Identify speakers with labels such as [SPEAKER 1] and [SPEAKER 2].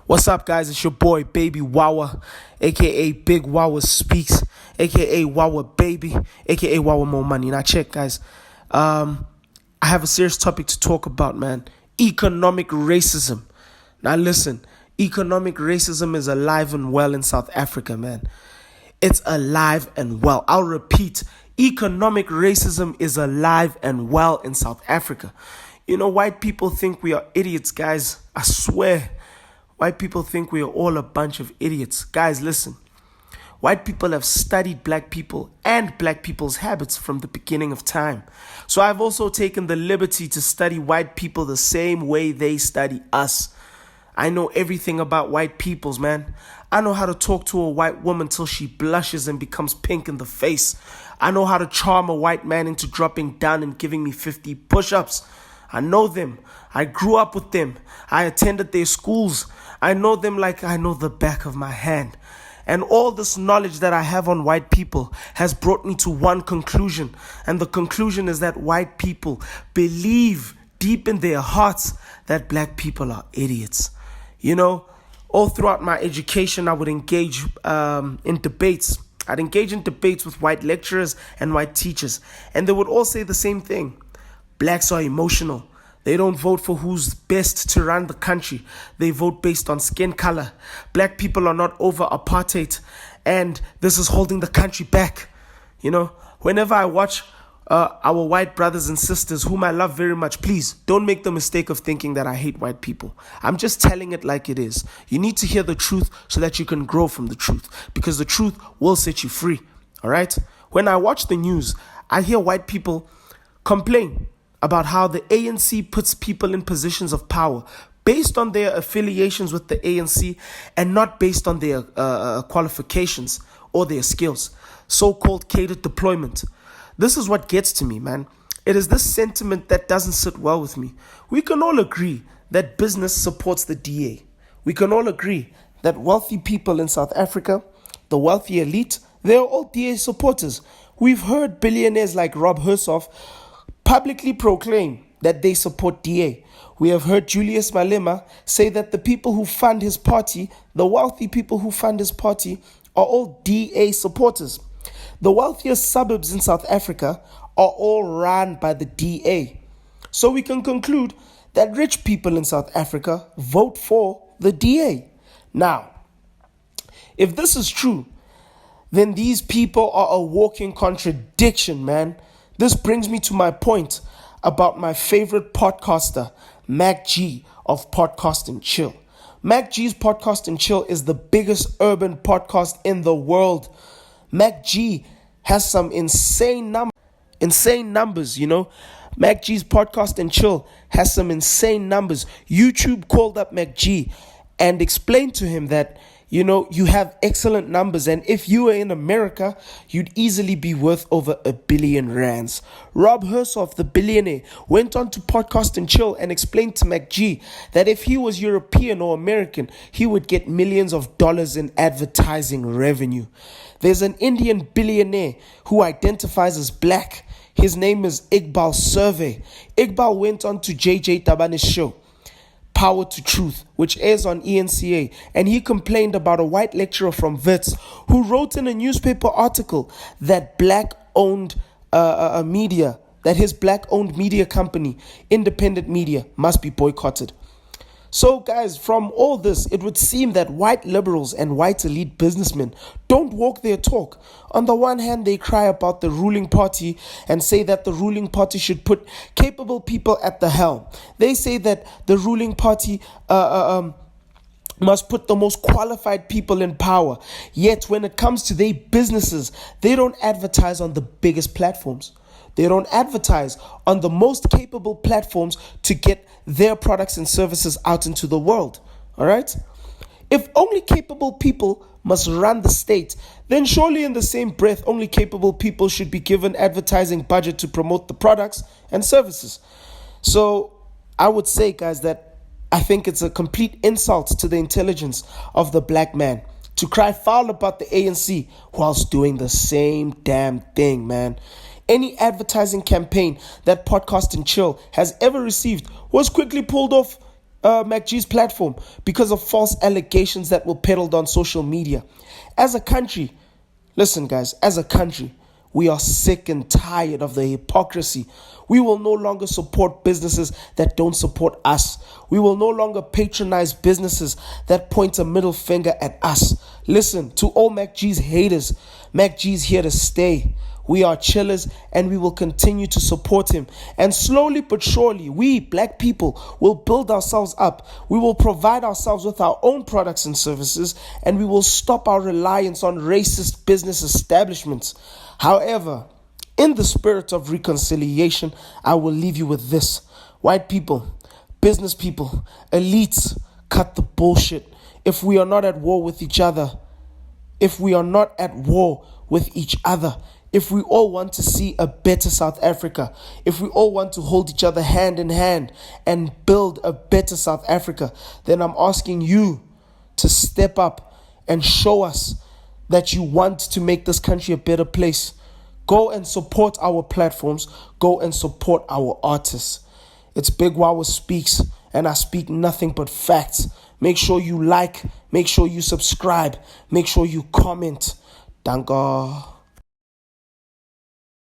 [SPEAKER 1] What's up, guys? It's your boy, Baby WAWA, aka Big WAWA Speaks, aka WAWA Baby, aka WAWA More Money. Now, check, guys. I have a serious topic to talk about, man. Economic racism. Now, listen. Economic racism is alive and well in South Africa, man. It's alive and well. I'll repeat. Economic racism is alive and well in South Africa. You know, white people think we are idiots, guys. I swear. White people think we are all a bunch of idiots. Guys, listen. White people have studied black people and black people's habits from the beginning of time. So I've also taken the liberty to study white people the same way they study us. I know everything about white peoples, man. I know how to talk to a white woman till she blushes and becomes pink in the face. I know how to charm a white man into dropping down and giving me 50 push-ups. I know them. I grew up with them. I attended their schools. I know them like I know the back of my hand. And all this knowledge that I have on white people has brought me to one conclusion. And the conclusion is that white people believe deep in their hearts that black people are idiots. You know, all throughout my education, I would engage in debates. I'd engage in debates with white lecturers and white teachers. And they would all say the same thing. Blacks are emotional. They don't vote for who's best to run the country. They vote based on skin color. Black people are not over apartheid. And this is holding the country back. You know, whenever I watch our white brothers and sisters, whom I love very much, please don't make the mistake of thinking that I hate white people. I'm just telling it like it is. You need to hear the truth so that you can grow from the truth, because the truth will set you free. All right? When I watch the news, I hear white people complain about how the ANC puts people in positions of power based on their affiliations with the ANC and not based on their qualifications or their skills. So-called catered deployment. This is what gets to me, man. It is this sentiment that doesn't sit well with me. We can all agree that business supports the DA. We can all agree that wealthy people in South Africa, the wealthy elite, they're all DA supporters. We've heard billionaires like Rob Hersoff publicly proclaim that they support DA. We have heard Julius Malema say that the people who fund his party, the wealthy people who fund his party, are all DA supporters. The wealthiest suburbs in South Africa are all run by the DA. So we can conclude that rich people in South Africa vote for the DA. Now, if this is true, then these people are a walking contradiction, man. This brings me to my point about my favorite podcaster, Mac G of Podcast and Chill. Mac G's Podcast and Chill is the biggest urban podcast in the world. Mac G has some insane numbers, you know. Mac G's Podcast and Chill has some insane numbers. YouTube called up Mac G and explained to him that, you know, you have excellent numbers, and if you were in America, you'd easily be worth over R1 billion. Rob Hersoff, the billionaire, went on to Podcast and Chill and explained to Mac G that if he was European or American, he would get millions of dollars in advertising revenue. There's an Indian billionaire who identifies as black. His name is Iqbal Surve. Iqbal went on to JJ Tabane's show, Power to Truth, which airs on ENCA, and he complained about a white lecturer from Wits who wrote in a newspaper article that black-owned media, that his black-owned media company, independent media, must be boycotted. So, guys, from all this, it would seem that white liberals and white elite businessmen don't walk their talk. On the one hand, they cry about the ruling party and say that the ruling party should put capable people at the helm. They say that the ruling party must put the most qualified people in power. Yet, when it comes to their businesses, they don't advertise on the biggest platforms. They don't advertise on the most capable platforms to get their products and services out into the world. All right? If only capable people must run the state, then surely in the same breath, only capable people should be given advertising budget to promote the products and services. So I would say, guys, that I think it's a complete insult to the intelligence of the black man to cry foul about the ANC whilst doing the same damn thing, man. Any advertising campaign that Podcast and Chill has ever received was quickly pulled off MacG's platform because of false allegations that were peddled on social media. As a country, listen guys, as a country, we are sick and tired of the hypocrisy. We will no longer support businesses that don't support us. We will no longer patronize businesses that point a middle finger at us. Listen, to all MacG's haters, MacG's here to stay. We are chillers and we will continue to support him. And slowly but surely, we black people will build ourselves up. We will provide ourselves with our own products and services, and we will stop our reliance on racist business establishments. However, in the spirit of reconciliation, I will leave you with this. White people, business people, elites, cut the bullshit. If we are not at war with each other, if we all want to see a better South Africa, if we all want to hold each other hand in hand and build a better South Africa, then I'm asking you to step up and show us that you want to make this country a better place. Go and support our platforms. Go and support our artists. It's Big WAWA Speaks, and I speak nothing but facts. Make sure you like, make sure you subscribe, make sure you comment. Danke.